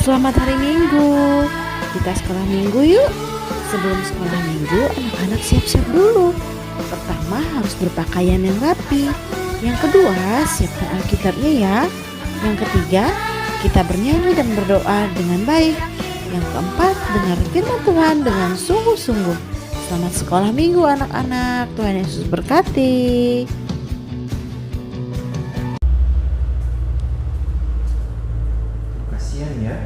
Selamat hari Minggu. Kita sekolah minggu yuk. Sebelum sekolah minggu, anak-anak siap-siap dulu. Pertama harus berpakaian yang rapi. Yang kedua, siapkan Alkitabnya ya. Yang ketiga, kita bernyanyi dan berdoa dengan baik. Yang keempat, dengar firman Tuhan dengan sungguh-sungguh. Selamat sekolah minggu anak-anak. Tuhan Yesus berkati. Kasihan ya.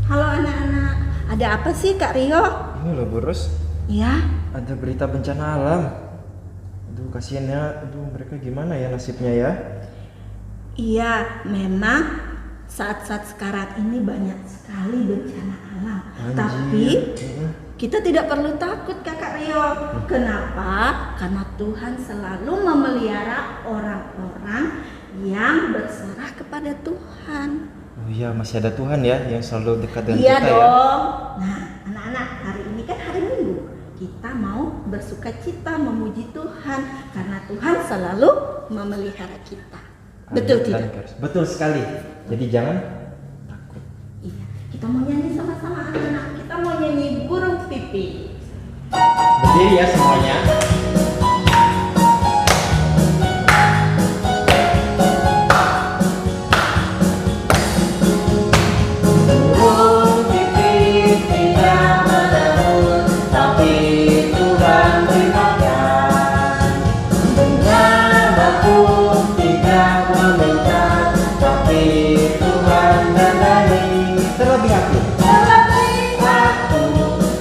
Halo anak-anak, ada apa sih Kak Rio? Ini loh Boros, Ya, ada berita bencana alam. Aduh kasihan ya, mereka gimana ya nasibnya ya. iya memang saat-saat sekarang ini banyak sekali bencana alam. Anjir. Tapi kita tidak perlu takut Kakak Rio. Kenapa? Karena Tuhan selalu memelihara orang-orang yang berserah kepada Tuhan. Oh iya, masih ada Tuhan ya yang selalu dekat dengan Iya kita dong. ya. Nah, anak-anak, hari ini kan hari Minggu. Kita mau bersukacita memuji Tuhan karena Tuhan selalu memelihara kita. Betul Amin. tidak? Betul sekali. Jadi jangan takut. Iya. Kita mau nyanyi sama-sama anak-anak. Kita mau nyanyi burung pipih. Berdiri ya semuanya. Terlebih aku,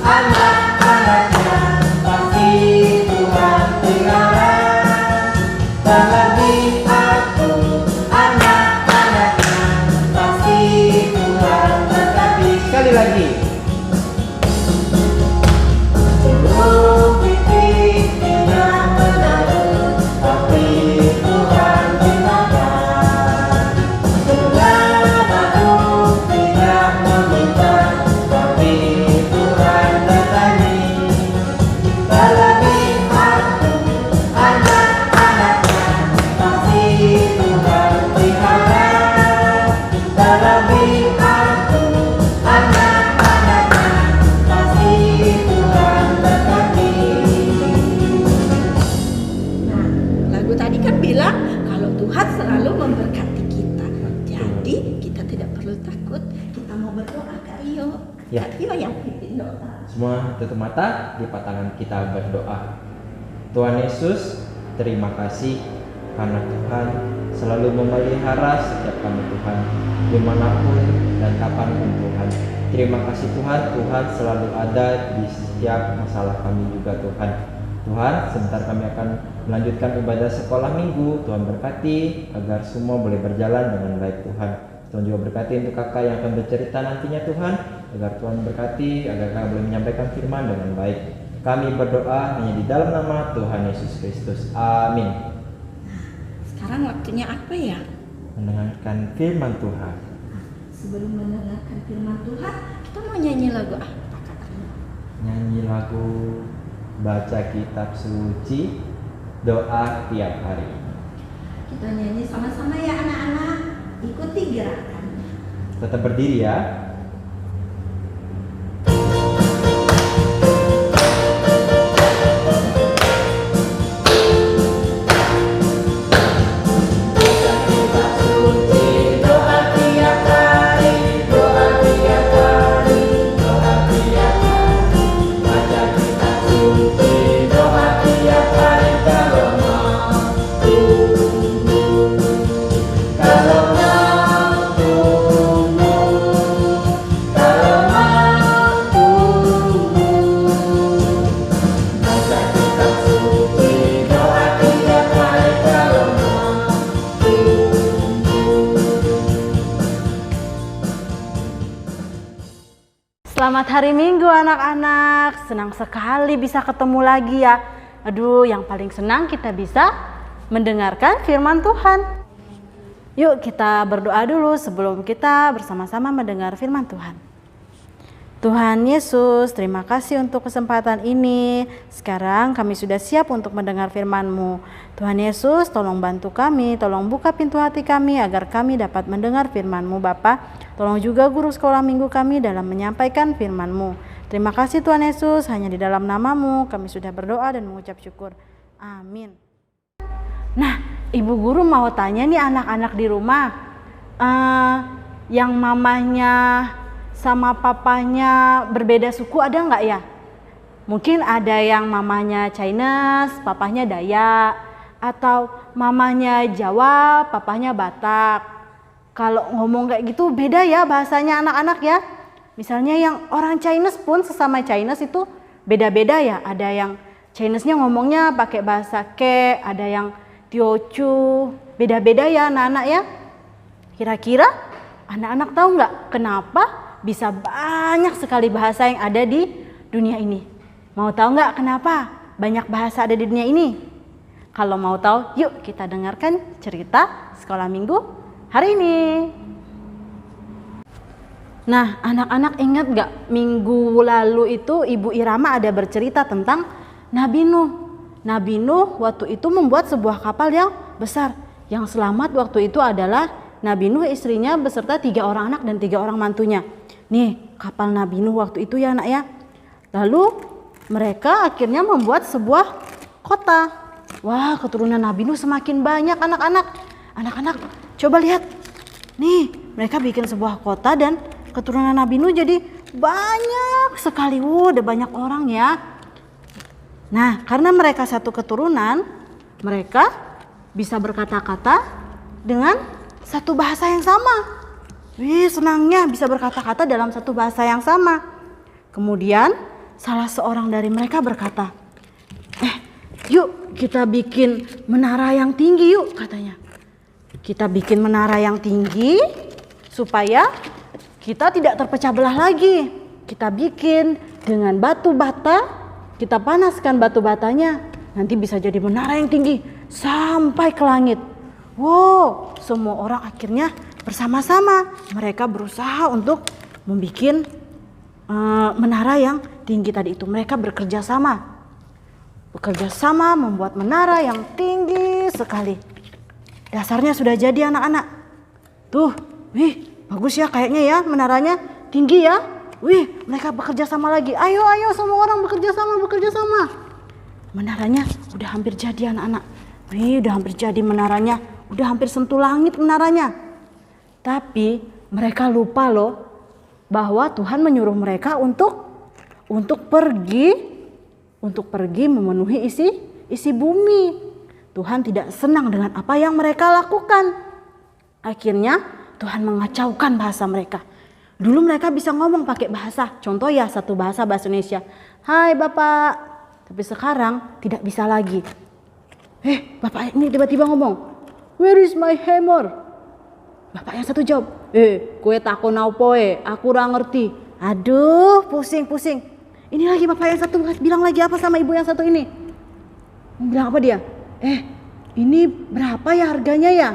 anak-anaknya pasti Tuhan pelihara. Terlebih aku, anak-anaknya pasti Tuhan berkati. Sekali lagi. Burung pipih tidak menabur, tapi Tuhan dimakan. Bunga bakung tidak meminta, tapi Tuhan bertani. Terlebih aku, anak-anaknya pasti Tuhan pelihara. Terlebih aku, anak-anaknya pasti Tuhan berkati. Nah, lagu tadi kan bilang kalau Tuhan selalu memberkati kita. Jadi kita tidak perlu takut. Kita mau berdoa Kak Rio. Ya. Kak Rio yang pimpin doa. Semua tutup mata, lipat tangan kita berdoa. Tuhan Yesus, terima kasih karena Tuhan selalu memelihara setiap kami Tuhan, dimanapun dan kapanpun Tuhan. Terima kasih Tuhan, Tuhan selalu ada di setiap masalah kami juga Tuhan. Tuhan, sebentar kami akan melanjutkan ibadah sekolah minggu. Tuhan berkati agar semua boleh berjalan dengan baik Tuhan. Tuhan juga berkati untuk kakak yang akan bercerita nantinya Tuhan, agar Tuhan berkati, agar kakak boleh menyampaikan firman dengan baik. Kami berdoa hanya di dalam nama Tuhan Yesus Kristus. Amin. Sekarang waktunya apa ya? Mendengarkan firman Tuhan. Sebelum mendengarkan firman Tuhan, kita mau nyanyi lagu apa Kak Rio? Nyanyi lagu, baca kitab suci, doa tiap hari. Kita nyanyi sama-sama ya anak-anak. Ikuti gerakannya. Tetap berdiri ya. Selamat hari Minggu anak-anak. Senang sekali bisa ketemu lagi ya. Aduh, yang paling senang kita bisa mendengarkan firman Tuhan. Yuk kita berdoa dulu sebelum kita bersama-sama mendengar firman Tuhan. Tuhan Yesus, terima kasih untuk kesempatan ini. Sekarang kami sudah siap untuk mendengar firman-Mu. Tuhan Yesus, tolong bantu kami, tolong buka pintu hati kami agar kami dapat mendengar firman-Mu, Bapa. Tolong juga guru sekolah minggu kami dalam menyampaikan firman-Mu. Terima kasih Tuhan Yesus, hanya di dalam nama-Mu kami sudah berdoa dan mengucap syukur. Amin. Nah, Ibu Guru mau tanya nih anak-anak di rumah, yang mamanya sama papanya berbeda suku ada nggak ya? Mungkin ada yang mamanya Chinese, papanya Dayak, atau mamanya Jawa, papanya Batak. Kalau ngomong kayak gitu beda ya bahasanya anak-anak ya. Misalnya yang orang Chinese pun sesama Chinese itu beda-beda ya. Ada yang Chinese-nya ngomongnya pakai bahasa Ke, ada yang Teochew, beda-beda ya anak-anak ya. Kira-kira anak-anak tahu nggak kenapa bisa banyak sekali bahasa yang ada di dunia ini? Mau tahu nggak kenapa banyak bahasa ada di dunia ini? Kalau mau tahu, yuk kita dengarkan cerita sekolah minggu hari ini. Nah, anak-anak ingat nggak minggu lalu itu Ibu Irama ada bercerita tentang Nabi Nuh. Nabi Nuh waktu itu membuat sebuah kapal yang besar. Yang selamat waktu itu adalah Nabi Nuh, istrinya beserta 3 orang anak dan 3 orang mantunya. Nih kapal Nabi Nuh waktu itu ya anak ya. Lalu mereka akhirnya membuat sebuah kota. Wah, keturunan Nabi Nuh semakin banyak anak-anak. Anak-anak coba lihat. Nih mereka bikin sebuah kota dan keturunan Nabi Nuh jadi banyak sekali. Udah banyak orang ya. Nah, karena mereka satu keturunan, mereka bisa berkata-kata dengan satu bahasa yang sama. Wih, senangnya bisa berkata-kata dalam satu bahasa yang sama. Kemudian salah seorang dari mereka berkata, yuk kita bikin menara yang tinggi yuk, katanya. Kita bikin menara yang tinggi supaya kita tidak terpecah belah lagi. Kita bikin dengan batu bata, kita panaskan batu batanya, nanti bisa jadi menara yang tinggi sampai ke langit. Wow, semua orang akhirnya bersama-sama mereka berusaha untuk membuat menara yang tinggi tadi itu. Mereka bekerja sama membuat menara yang tinggi sekali. Dasarnya sudah jadi anak-anak. Tuh, wih, bagus ya kayaknya ya menaranya tinggi ya. Wih, mereka bekerja sama lagi. Ayo semua orang bekerja sama. Menaranya udah hampir jadi anak-anak. Wih, udah hampir jadi menaranya. Udah hampir sentuh langit menaranya. Tapi mereka lupa loh bahwa Tuhan menyuruh mereka untuk pergi memenuhi isi bumi. Tuhan tidak senang dengan apa yang mereka lakukan. Akhirnya Tuhan mengacaukan bahasa mereka. Dulu mereka bisa ngomong pakai bahasa, contoh ya satu bahasa Indonesia. Hai Bapak. Tapi sekarang tidak bisa lagi. Bapak ini tiba-tiba ngomong, where is my hammer? Bapak yang satu jawab, kue takon apa aku ora ngerti. Aduh, pusing. Ini lagi bapak yang satu bilang lagi apa sama ibu yang satu ini? Bilang apa dia? Ini berapa ya harganya ya?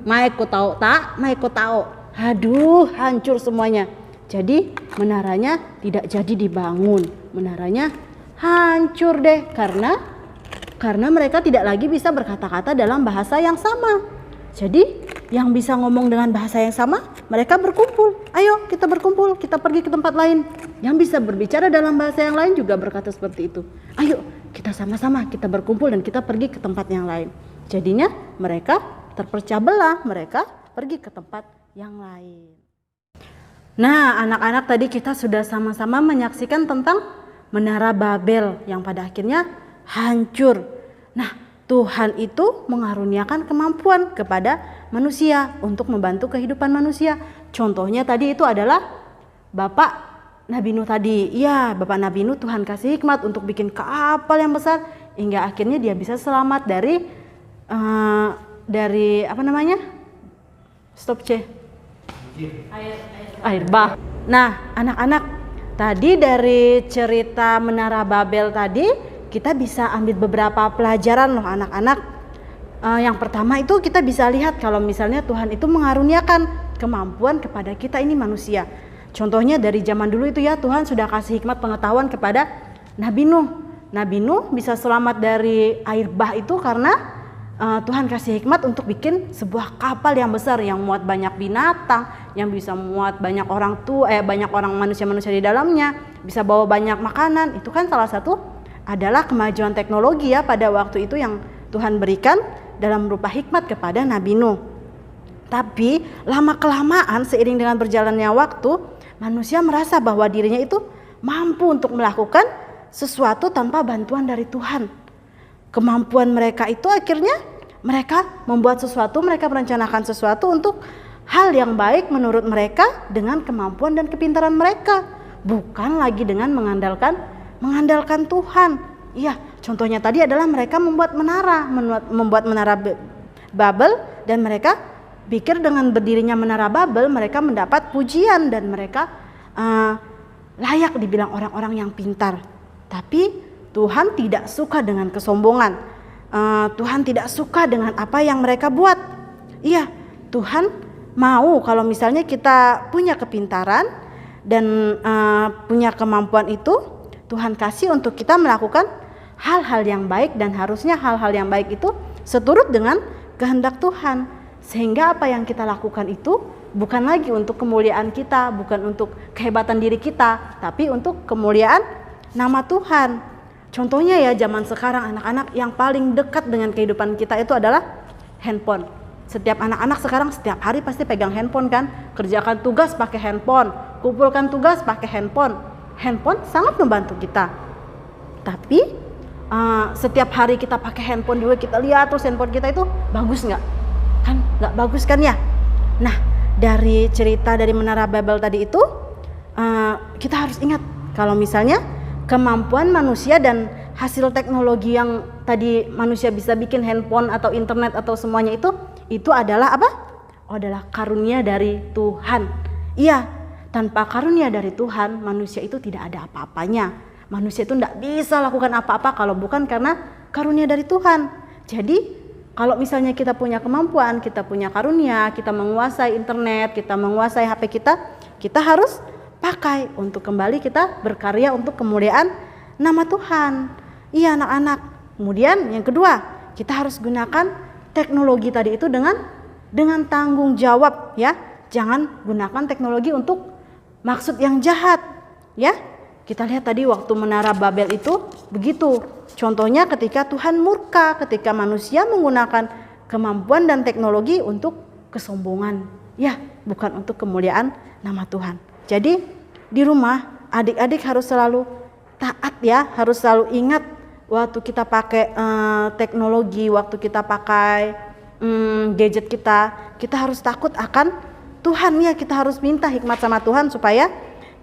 Maiko tahu tak? Maiko tahu. Aduh, hancur semuanya. Jadi menaranya tidak jadi dibangun. Menaranya hancur deh karena mereka tidak lagi bisa berkata-kata dalam bahasa yang sama. Jadi yang bisa ngomong dengan bahasa yang sama, mereka berkumpul. Ayo kita berkumpul, kita pergi ke tempat lain. Yang bisa berbicara dalam bahasa yang lain juga berkata seperti itu. Ayo kita sama-sama, kita berkumpul dan kita pergi ke tempat yang lain. Jadinya mereka terpecah belah, mereka pergi ke tempat yang lain. Nah, anak-anak tadi kita sudah sama-sama menyaksikan tentang Menara Babel yang pada akhirnya hancur. Nah, Tuhan itu mengaruniakan kemampuan kepada manusia untuk membantu kehidupan manusia. Contohnya tadi itu adalah Bapak Nabi Nuh tadi. Ya, Bapak Nabi Nuh Tuhan kasih hikmat untuk bikin kapal yang besar hingga akhirnya dia bisa selamat dari apa namanya? Air bah. Nah, anak-anak, tadi dari cerita Menara Babel tadi kita bisa ambil beberapa pelajaran loh anak-anak. Yang pertama itu kita bisa lihat kalau misalnya Tuhan itu mengaruniakan kemampuan kepada kita ini manusia. Contohnya dari zaman dulu itu ya, Tuhan sudah kasih hikmat pengetahuan kepada Nabi Nuh. Nabi Nuh bisa selamat dari air bah itu karena Tuhan kasih hikmat untuk bikin sebuah kapal yang besar yang muat banyak binatang, yang bisa muat banyak orang banyak orang manusia-manusia di dalamnya, bisa bawa banyak makanan. Itu kan salah satu adalah kemajuan teknologi ya pada waktu itu yang Tuhan berikan dalam berupa hikmat kepada Nabi Nuh. Tapi lama-kelamaan seiring dengan berjalannya waktu, manusia merasa bahwa dirinya itu mampu untuk melakukan sesuatu tanpa bantuan dari Tuhan. Kemampuan mereka itu akhirnya mereka membuat sesuatu, mereka merencanakan sesuatu untuk hal yang baik menurut mereka dengan kemampuan dan kepintaran mereka, bukan lagi dengan mengandalkan Tuhan. Iya, contohnya tadi adalah mereka membuat menara Babel, dan mereka pikir dengan berdirinya menara Babel mereka mendapat pujian dan mereka layak dibilang orang-orang yang pintar. Tapi Tuhan tidak suka dengan kesombongan. Tuhan tidak suka dengan apa yang mereka buat. Iya, Tuhan mau kalau misalnya kita punya kepintaran dan punya kemampuan itu, Tuhan kasih untuk kita melakukan hal-hal yang baik, dan harusnya hal-hal yang baik itu seturut dengan kehendak Tuhan. Sehingga apa yang kita lakukan itu bukan lagi untuk kemuliaan kita, bukan untuk kehebatan diri kita, tapi untuk kemuliaan nama Tuhan. Contohnya ya, zaman sekarang anak-anak yang paling dekat dengan kehidupan kita itu adalah handphone. Setiap anak-anak sekarang setiap hari pasti pegang handphone kan. Kerjakan tugas pakai handphone, kumpulkan tugas pakai handphone. Handphone sangat membantu kita. Tapi setiap hari kita pakai handphone juga, kita lihat terus handphone kita itu bagus nggak? Kan nggak bagus kan ya. Nah, dari cerita dari Menara Babel tadi itu kita harus ingat kalau misalnya kemampuan manusia dan hasil teknologi yang tadi manusia bisa bikin handphone atau internet atau semuanya itu adalah apa? Adalah karunia dari Tuhan. Iya, tanpa karunia dari Tuhan manusia itu tidak ada apa-apanya. Manusia itu tidak bisa lakukan apa-apa kalau bukan karena karunia dari Tuhan. Jadi kalau misalnya kita punya kemampuan, kita punya karunia, kita menguasai internet, kita menguasai HP kita harus pakai untuk kembali kita berkarya untuk kemuliaan nama Tuhan. Iya anak-anak. Kemudian yang kedua, kita harus gunakan teknologi tadi itu dengan tanggung jawab ya. Jangan gunakan teknologi untuk maksud yang jahat ya. Kita lihat tadi waktu Menara Babel itu begitu. Contohnya ketika Tuhan murka, ketika manusia menggunakan kemampuan dan teknologi untuk kesombongan ya, bukan untuk kemuliaan nama Tuhan. Jadi di rumah adik-adik harus selalu taat ya, harus selalu ingat waktu kita pakai teknologi, waktu kita pakai gadget kita harus takut akan Tuhan ya. Kita harus minta hikmat sama Tuhan supaya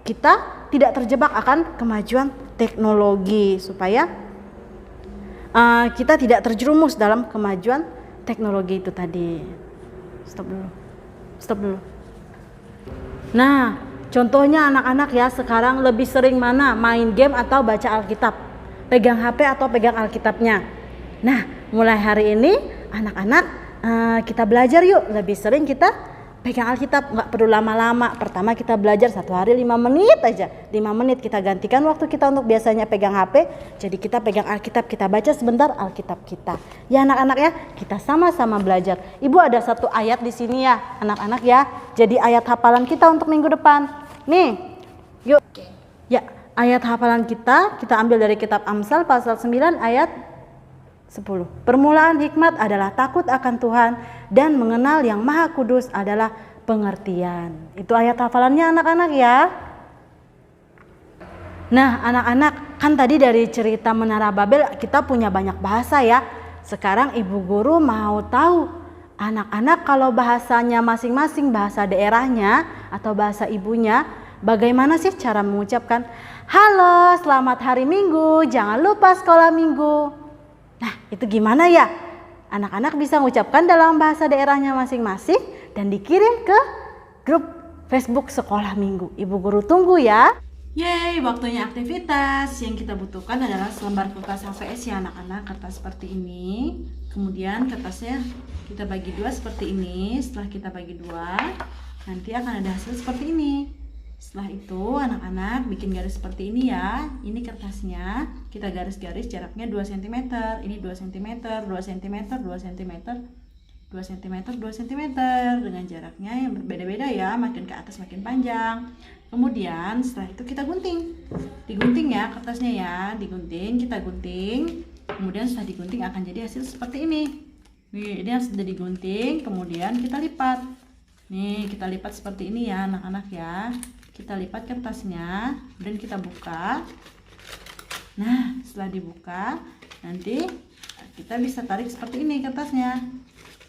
kita tidak terjebak akan kemajuan teknologi, supaya kita tidak terjerumus dalam kemajuan teknologi itu tadi. Stop dulu. Nah, contohnya anak-anak ya sekarang lebih sering mana? Main game atau baca Alkitab? Pegang HP atau pegang Alkitabnya? Nah, mulai hari ini anak-anak kita belajar yuk. Lebih sering kita pegang Alkitab, nggak perlu lama-lama. Pertama kita belajar 1 hari 5 menit aja. 5 menit kita gantikan waktu kita untuk biasanya pegang HP. Jadi kita pegang Alkitab, kita baca sebentar Alkitab kita. Ya anak-anak ya, kita sama-sama belajar. Ibu ada 1 ayat di sini ya anak-anak ya. Jadi ayat hafalan kita untuk minggu depan. Nih, yuk. Ya, ayat hafalan kita ambil dari kitab Amsal pasal 9 ayat 10. Permulaan hikmat adalah takut akan Tuhan, dan mengenal yang Maha Kudus adalah pengertian. Itu ayat hafalannya anak-anak ya. Nah anak-anak, kan tadi dari cerita Menara Babel kita punya banyak bahasa ya. Sekarang ibu guru mau tahu anak-anak kalau bahasanya masing-masing, bahasa daerahnya atau bahasa ibunya, bagaimana sih cara mengucapkan halo selamat hari Minggu, jangan lupa sekolah Minggu. Nah itu gimana ya? Anak-anak bisa mengucapkan dalam bahasa daerahnya masing-masing dan dikirim ke grup Facebook Sekolah Minggu. Ibu guru tunggu ya. Yeay, waktunya aktivitas. Yang kita butuhkan adalah selembar kertas HVS ya anak-anak, kertas seperti ini. Kemudian kertasnya kita bagi 2 seperti ini. Setelah kita bagi 2, nanti akan ada hasil seperti ini. Setelah itu anak-anak bikin garis seperti ini ya. Ini kertasnya, kita garis-garis jaraknya 2 cm. Ini 2 cm, 2 cm, 2 cm, 2 cm, 2 cm dengan jaraknya yang berbeda-beda ya, makin ke atas makin panjang. Kemudian setelah itu kita gunting. Digunting ya kertasnya ya, digunting, kita gunting. Kemudian setelah digunting akan jadi hasil seperti ini. Nih, ini yang sudah digunting, kemudian kita lipat. Nih, kita lipat seperti ini ya anak-anak ya. Kita lipat kertasnya dan kita buka. Nah, setelah dibuka, nanti kita bisa tarik seperti ini kertasnya.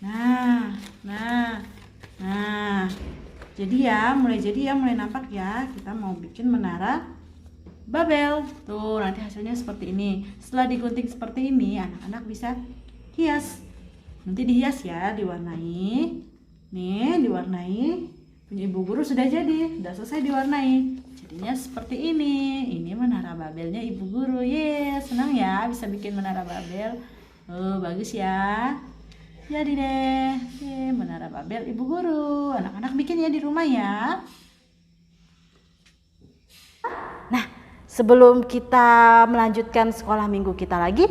Nah. Jadi ya, mulai nampak ya. Kita mau bikin menara Babel. Tuh, nanti hasilnya seperti ini. Setelah digunting seperti ini, anak-anak bisa hias. Nanti dihias ya, diwarnai. Nih, diwarnai. Punya ibu guru sudah jadi, sudah selesai diwarnai. Jadinya seperti ini. Ini menara Babelnya ibu guru. Senang ya bisa bikin menara Babel. Oh, bagus ya. Jadi deh, menara Babel ibu guru. Anak-anak bikin ya di rumah ya. Nah, sebelum kita melanjutkan sekolah minggu kita lagi,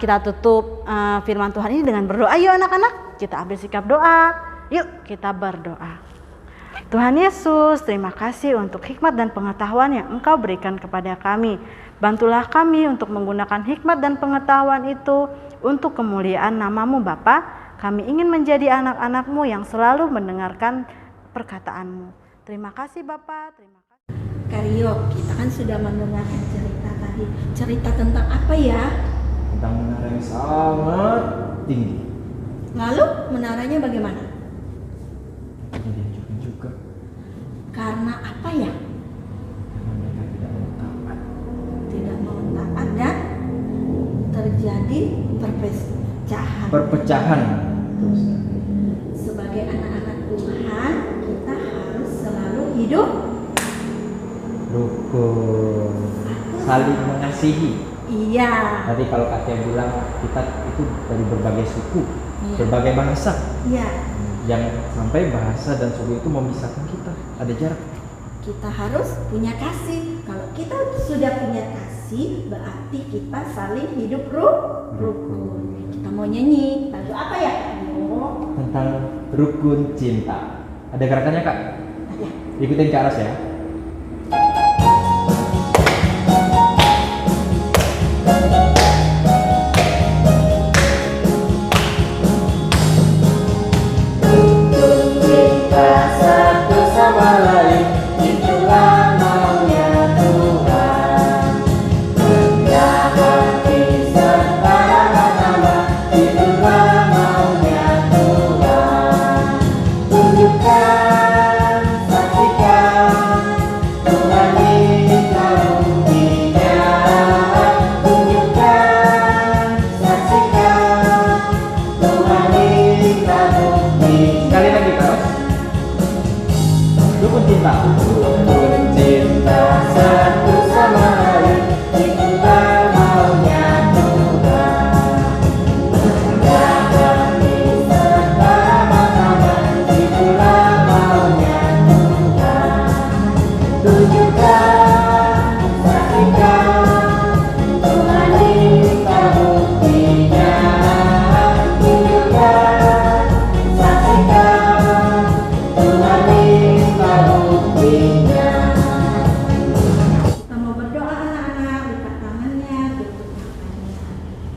kita tutup firman Tuhan ini dengan berdoa. Yuk anak-anak, kita ambil sikap doa. Yuk kita berdoa. Tuhan Yesus, terima kasih untuk hikmat dan pengetahuan yang Engkau berikan kepada kami. Bantulah kami untuk menggunakan hikmat dan pengetahuan itu untuk kemuliaan nama-Mu Bapa. Kami ingin menjadi anak-anak-Mu yang selalu mendengarkan perkataan-Mu. Terima kasih Bapa, terima kasih. Karyo, kita kan sudah mendengarkan cerita tadi. Cerita tentang apa ya? Tentang menara yang sangat tinggi. Lalu menaranya bagaimana? Dihancurkan juga Karena apa ya? karena mereka tidak mau taat. Tidak mau taat dan terjadi Perpecahan. Terus Sebagai anak-anak Tuhan, kita harus selalu hidup rukun, saling mengasihi. Iya. Tadi kalau Katia bilang kita itu dari berbagai suku, Iya. berbagai bahasa, Iya. yang sampai bahasa dan suku itu memisahkan kita. Ada jarak. Kita harus punya kasih. Kalau kita sudah punya kasih, berarti kita saling hidup rukun. Kita mau nyanyi lagu apa ya? Tentang rukun cinta. Ada gerakannya Kak? Ada. Ikutin ke aras ya.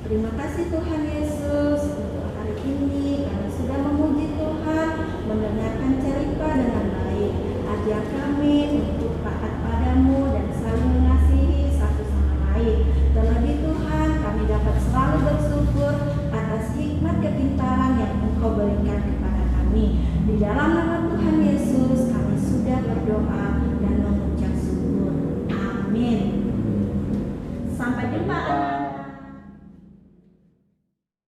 Terima kasih Tuhan Yesus untuk hari ini. Kami sudah memuji Tuhan, mendengarkan cerita dengan baik. Ajar kami untuk taat padamu